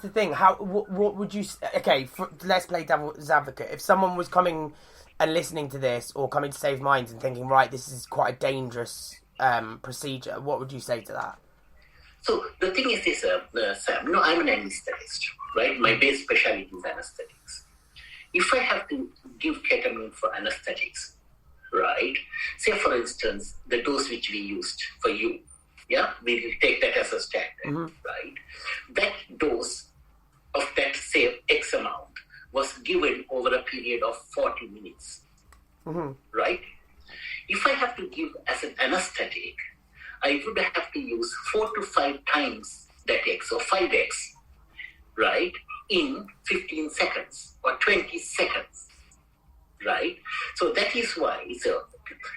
the thing. What would you? Okay, let's play devil's advocate. If someone was coming and listening to this, or coming to Save Minds and thinking, right, this is quite a dangerous procedure, what would you say to that? So the thing is this, Sam. No, I'm an anesthetist, right? My base specialty is anesthetics. If I have to give ketamine for anesthetics, right? Say, for instance, the dose which we used for you, yeah, we will take that as a standard, right? That dose of that, say, X amount was given over a period of 40 minutes, right? If I have to give as an anesthetic, I would have to use 4 to 5 times that X, or 5X, right, in 15 seconds or 20 seconds, right? So that is why, so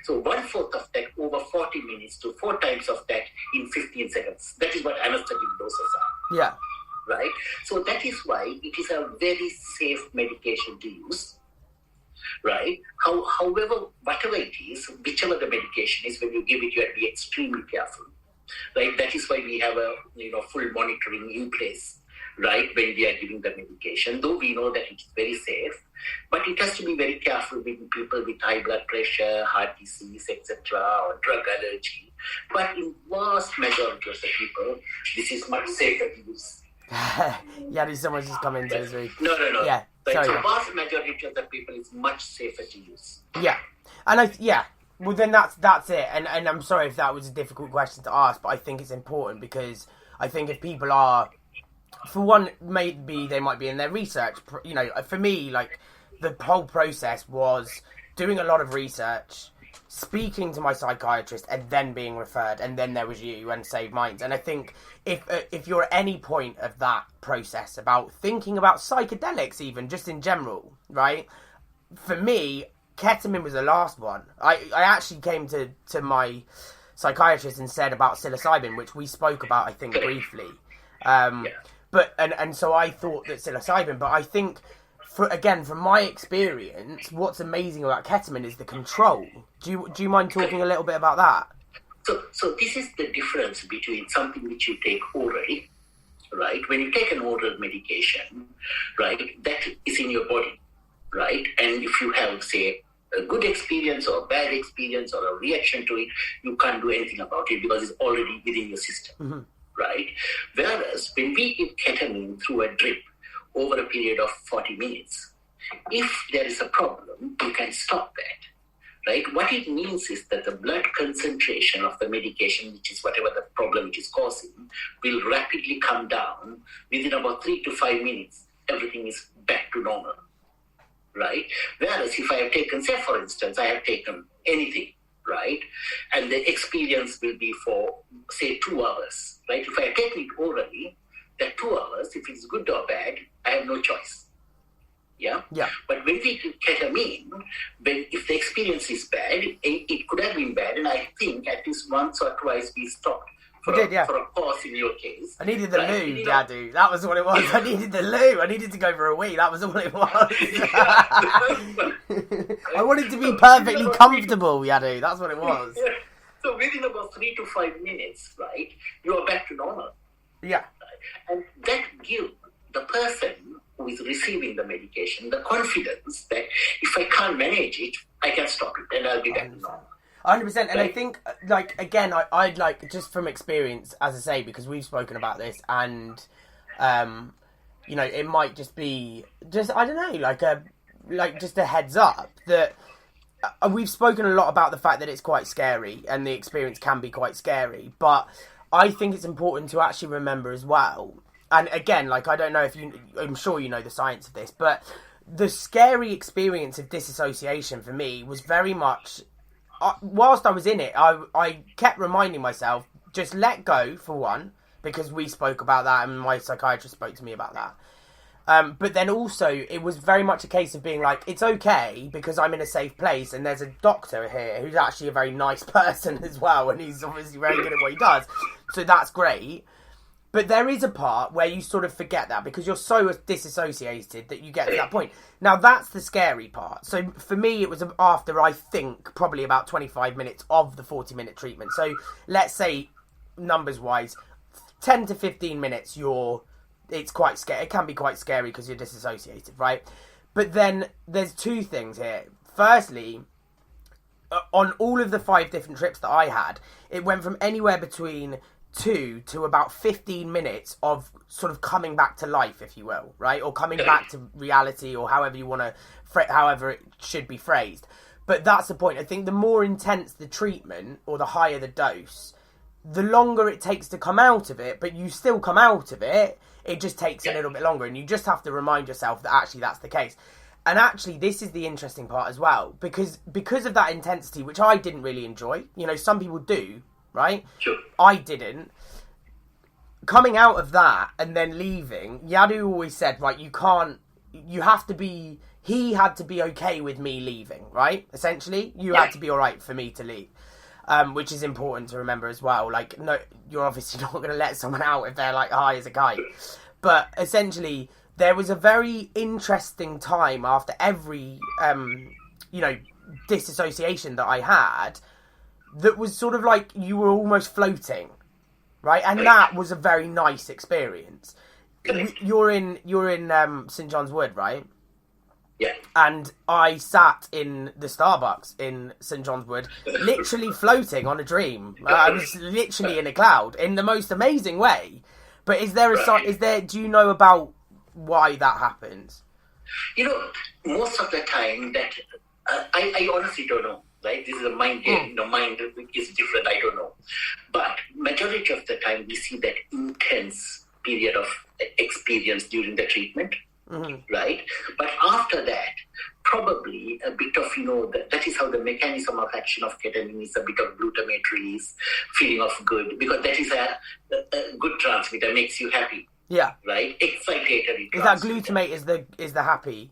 1/4 of that over 40 minutes to 4 times of that in 15 seconds. That is what anesthetic doses are. Yeah. Right? So that is why it is a very safe medication to use. Right? However, whatever it is, whichever the medication is, when you give it, you have to be extremely careful. Right? That is why we have a full monitoring in place. Right? When we are giving the medication, though we know that it is very safe, but it has to be very careful with people with high blood pressure, heart disease, etc., or drug allergy. But in vast majority of the people, this is much safer to use. Yeah, someone's just come into this week. No. Yeah, so vast majority of the people is much safer to use. Yeah, and well then that's it. And I'm sorry if that was a difficult question to ask, but I think it's important because I think if people are, for one, maybe they might be in their research. For me, like, the whole process was doing a lot of research, speaking to my psychiatrist, and then being referred, and then there was you and Save Minds. And I think if you're at any point of that process about thinking about psychedelics, even just in general, right? For me, ketamine was the last one. I actually came to my psychiatrist and said about psilocybin, which we spoke about, I think, briefly. But and so I thought that psilocybin, but I think, from my experience, what's amazing about ketamine is the control. Do you mind talking a little bit about that? So this is the difference between something which you take orally, right? When you take an oral medication, right, that is in your body, right? And if you have, say, a good experience or a bad experience or a reaction to it, you can't do anything about it because it's already within your system, right? Whereas when we give ketamine through a drip over a period of 40 minutes, if there is a problem, you can stop that. Right? What it means is that the blood concentration of the medication, which is whatever the problem it is causing, will rapidly come down. Within about 3 to 5 minutes, everything is back to normal. Right? Whereas if I have taken, say for instance, I have taken anything, right? And the experience will be for, say, 2 hours. Right? If I have taken it orally, that 2 hours, if it's good or bad, I have no choice. Yeah? But when we give ketamine, if the experience is bad, it could have been bad, and I think at least once or twice we stopped for a pause in your case. I needed the loo, Yadu. That was what it was. I needed the loo. I needed to go for a wee. That was all it was. I wanted to be perfectly comfortable, Yadu. That's what it was. Yeah. So within about 3 to 5 minutes, right, you are back to normal. Yeah. And that gives the person who is receiving the medication the confidence that if I can't manage it, I can stop it and I'll be back to normal. 100%. And I think, again, I'd like, just from experience, as I say, because we've spoken about this, and, it might just be, I don't know, just a heads up that we've spoken a lot about the fact that it's quite scary and the experience can be quite scary, but I think it's important to actually remember as well. And again, I don't know I'm sure you know the science of this, but the scary experience of disassociation for me was very much, whilst I was in it, I kept reminding myself, just let go, for one, because we spoke about that and my psychiatrist spoke to me about that. But then also, it was very much a case of being like, it's okay because I'm in a safe place and there's a doctor here who's actually a very nice person as well, and he's obviously very good at what he does. So that's great. But there is a part where you sort of forget that because you're so disassociated that you get to that point. Now, that's the scary part. So for me, it was after, I think, probably about 25 minutes of the 40-minute treatment. So let's say, numbers-wise, 10 to 15 minutes, it's quite scary. It can be quite scary because you're disassociated, right? But then there's two things here. Firstly, on all of the 5 different trips that I had, it went from anywhere between 2 to about 15 minutes of sort of coming back to life, if you will, right? Or coming back to reality, or however you want to, however it should be phrased. But that's the point. I think the more intense the treatment, or the higher the dose, the longer it takes to come out of it, but you still come out of it. It just takes a little bit longer, and you just have to remind yourself that actually that's the case. And actually, this is the interesting part as well, because of that intensity, which I didn't really enjoy. You know, some people do, right? Sure. I didn't. Coming out of that and then leaving, Yadu always said, right, you have to be, he had to be okay with me leaving, right? Essentially, you had to be all right for me to leave. Which is important to remember as well. Like, no, you're obviously not going to let someone out if they're like high as a kite. But essentially, there was a very interesting time after every, disassociation that I had, that was sort of like you were almost floating, right? And that was a very nice experience. You're in St. John's Wood, right? Yeah. And I sat in the Starbucks in St. John's Wood, literally floating on a dream. I was literally in a cloud in the most amazing way. But do you know about why that happens? You know, most of the time that I honestly don't know. Right? This is a mind game. Mind is different. I don't know. But majority of the time we see that intense period of experience during the treatment. Mm-hmm. Right? But after that, probably a bit of, that is how the mechanism of action of ketamine is, a bit of glutamate release, feeling of good, because that is a good transmitter, makes you happy. Yeah. Right? Excitatory transmitter. Is that glutamate is the happy?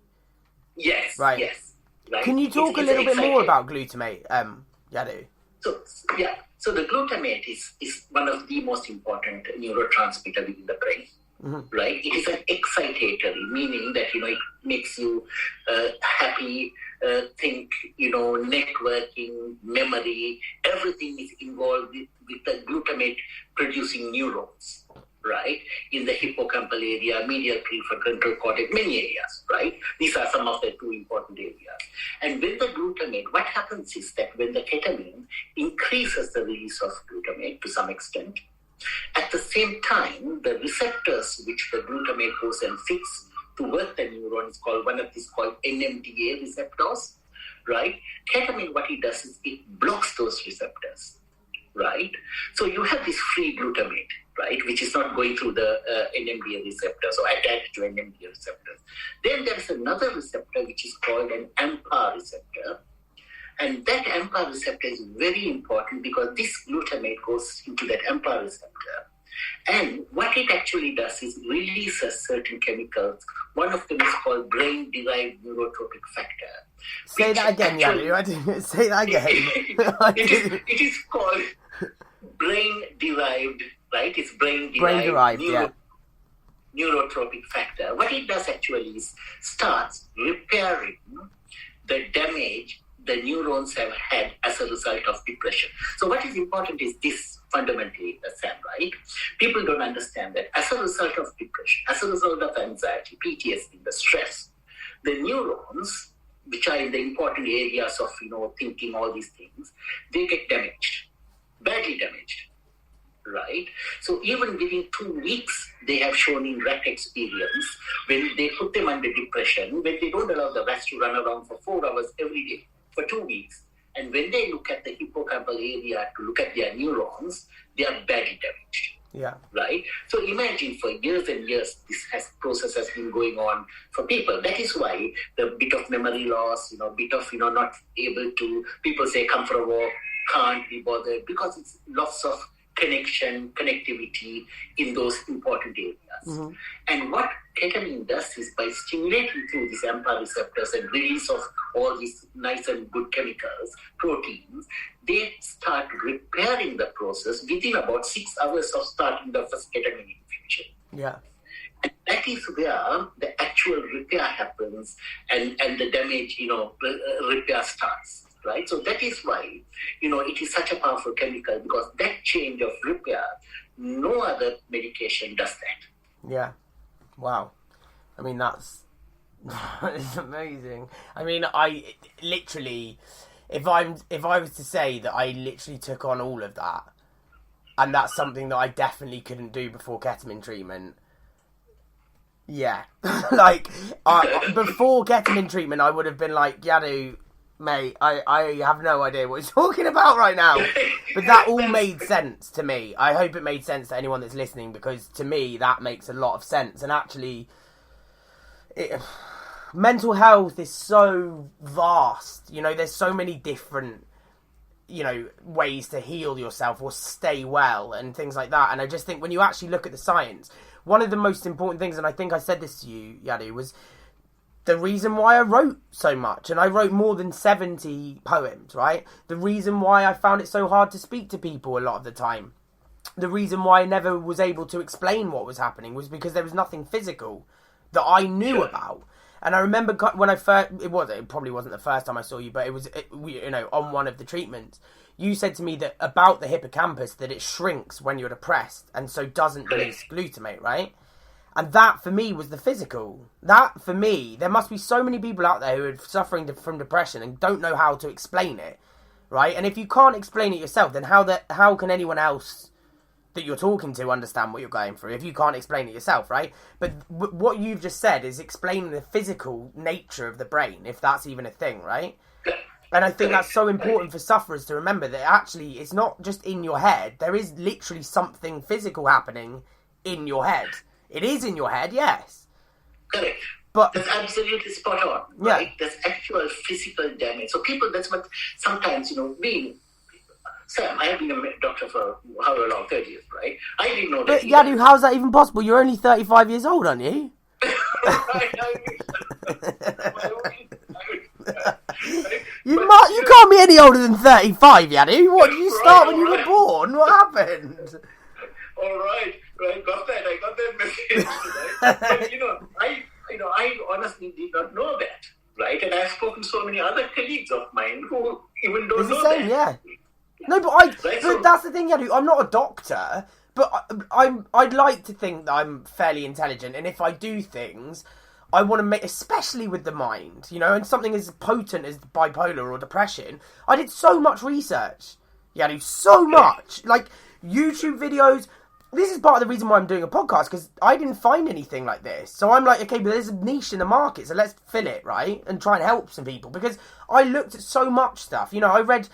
Yes. Right. Yes. Right? Can you talk a little bit more about glutamate, Yadu? So the glutamate is one of the most important neurotransmitter within the brain. Mm-hmm. Right? It is an excitator, meaning that, it makes you happy, think, networking, memory, everything is involved with the glutamate producing neurons, right? In the hippocampal area, medial prefrontal cortex, many areas, right? These are some of the 2 important areas. And with the glutamate, what happens is that when the ketamine increases the release of glutamate to some extent, at the same time, the receptors which the glutamate goes and fix to work the neuron is called, one of these called NMDA receptors, right? Ketamine, what it does is it blocks those receptors, right? So you have this free glutamate, right, which is not going through the NMDA receptors or attached to NMDA receptors. Then there is another receptor which is called an AMPA receptor. And that AMPA receptor is very important because this glutamate goes into that AMPA receptor. And what it actually does is releases certain chemicals. One of them is called brain-derived neurotropic factor. Say that again, Yadu. Say that again. It is called brain-derived, right? It's brain-derived neurotropic factor. What it does actually is starts repairing the damage the neurons have had as a result of depression. So what is important is this fundamentally, Sam, right? People don't understand that as a result of depression, as a result of anxiety, PTSD, the stress, the neurons, which are in the important areas of, thinking, all these things, they get damaged, badly damaged, right? So even within 2 weeks, they have shown in rat experience, when they put them under depression, when they don't allow the rats to run around for 4 hours every day, for 2 weeks. And when they look at the hippocampal area to look at their neurons, they are badly damaged. Yeah. Right? So imagine for years and years, this process has been going on for people. That is why the bit of memory loss, bit of, not able to, people say come for a walk, can't be bothered, because it's loss of connectivity in those important areas. Mm-hmm. And what ketamine does is by stimulating through these AMPA receptors and release of all these nice and good chemicals, proteins, they start repairing the process within about 6 hours of starting the first ketamine infusion. Yeah. And that is where the actual repair happens and the damage, repair starts. Right? So that is why, it is such a powerful chemical, because that change of repair, no other medication does that. Yeah. Wow. I mean, that's it's amazing. I mean, I literally, if I was to say that I literally took on all of that, and that's something that I definitely couldn't do before ketamine treatment. Yeah, like before ketamine treatment, I would have been like, Yadu, mate, I have no idea what he's talking about right now. But that all made sense to me. I hope it made sense to anyone that's listening, because to me that makes a lot of sense. And actually, mental health is so vast. You know, there's so many different, you know, ways to heal yourself or stay well and things like that. And I just think when you actually look at the science, one of the most important things, and I think I said this to you, Yadu, was the reason why I wrote so much. And I wrote more than 70 poems, right? The reason why I found it so hard to speak to people a lot of the time. The reason why I never was able to explain what was happening was because there was nothing physical that I knew about. And I remember when I first, it probably wasn't the first time I saw you, but it was, you know, on one of the treatments, you said to me that about the hippocampus, that it shrinks when you're depressed and so doesn't release glutamate, right? And that for me was the physical. That for me, there must be so many people out there who are suffering from depression and don't know how to explain it, right? And if you can't explain it yourself, then how can anyone else that you're talking to understand what you're going through if you can't explain it yourself, right? But what you've just said is explaining the physical nature of the brain, if that's even a thing, right? And I think that's so important for sufferers to remember that actually it's not just in your head. There is literally something physical happening in your head. It is in your head, yes. Correct. But that's absolutely spot on, right? Yeah. There's actual physical damage. So people, that's what sometimes, you know, Sam, I have been a doctor for however long, 30 years, right? I didn't know that. But Yadu, how's that even possible? You're only 35 years old, aren't you? You can't be any older than 35, Yadu. What, did you start when you were born? What happened? All right, I got that message. Right? But, I honestly did not know that, right? And I've spoken to so many other colleagues of mine who even don't know that. Yeah. No, but that's the thing, Yadu. I'm not a doctor, but I'd like to think that I'm fairly intelligent, and if I do things, I want to make, especially with the mind, you know, and something as potent as bipolar or depression. I did so much research, Yadu, so much, like YouTube videos. This is part of the reason why I'm doing a podcast, because I didn't find anything like this. So I'm like, okay, but there's a niche in the market, so let's fill it, right, and try and help some people, because I looked at so much stuff. You know, I read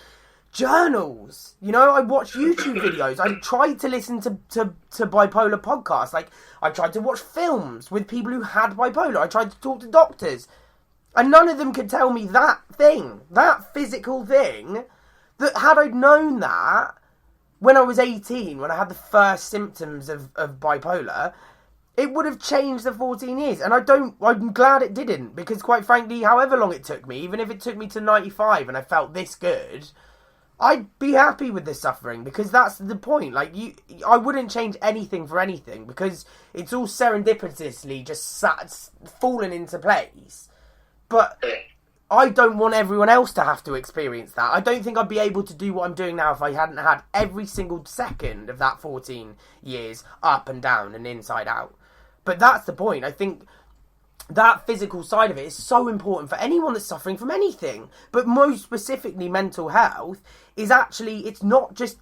journals, you know, I watched YouTube videos, I tried to listen to bipolar podcasts, like I tried to watch films with people who had bipolar, I tried to talk to doctors, and none of them could tell me that physical thing, that had I known that when I was 18, when I had the first symptoms of bipolar, it would have changed the 14 years, and I'm glad it didn't, because quite frankly, however long it took me, even if it took me to 95 and I felt this good, I'd be happy with this suffering, because that's the point. Like, I wouldn't change anything for anything, because it's all serendipitously just fallen into place. But I don't want everyone else to have to experience that. I don't think I'd be able to do what I'm doing now if I hadn't had every single second of that 14 years up and down and inside out. But that's the point. I think that physical side of it is so important for anyone that's suffering from anything, but most specifically mental health, is actually, it's not just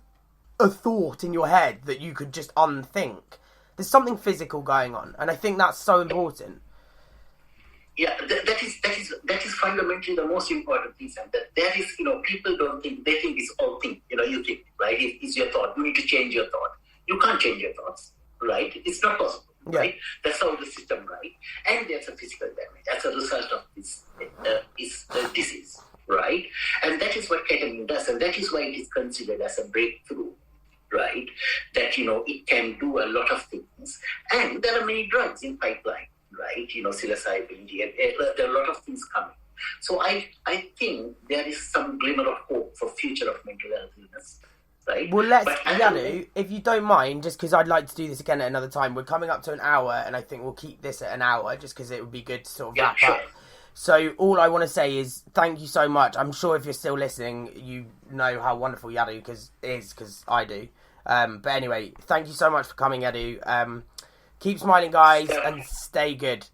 a thought in your head that you could just unthink. There's something physical going on, and I think that's so important. Yeah, that is fundamentally the most important thing, Sam. That is, you know, people don't think, they think it's all think, you know, you think, right? It's your thought. You need to change your thought. You can't change your thoughts, right? It's not possible. Yeah. Right? That's how the system, right? And there's a physical damage as a result of this disease, right? And that is what ketamine does, and that is why it is considered as a breakthrough, right? That, you know, it can do a lot of things. And there are many drugs in pipeline, right? You know, psilocybin, there are a lot of things coming. So I think there is some glimmer of hope for future of mental health illness. Right? Well, Yadu, if you don't mind, just because I'd like to do this again at another time, we're coming up to an hour, and I think we'll keep this at an hour, just because it would be good to sort of wrap up. So all I want to say is thank you so much. I'm sure if you're still listening, you know how wonderful Yadu is, because I do. But anyway, thank you so much for coming, Yadu. Keep smiling, guys, and stay good.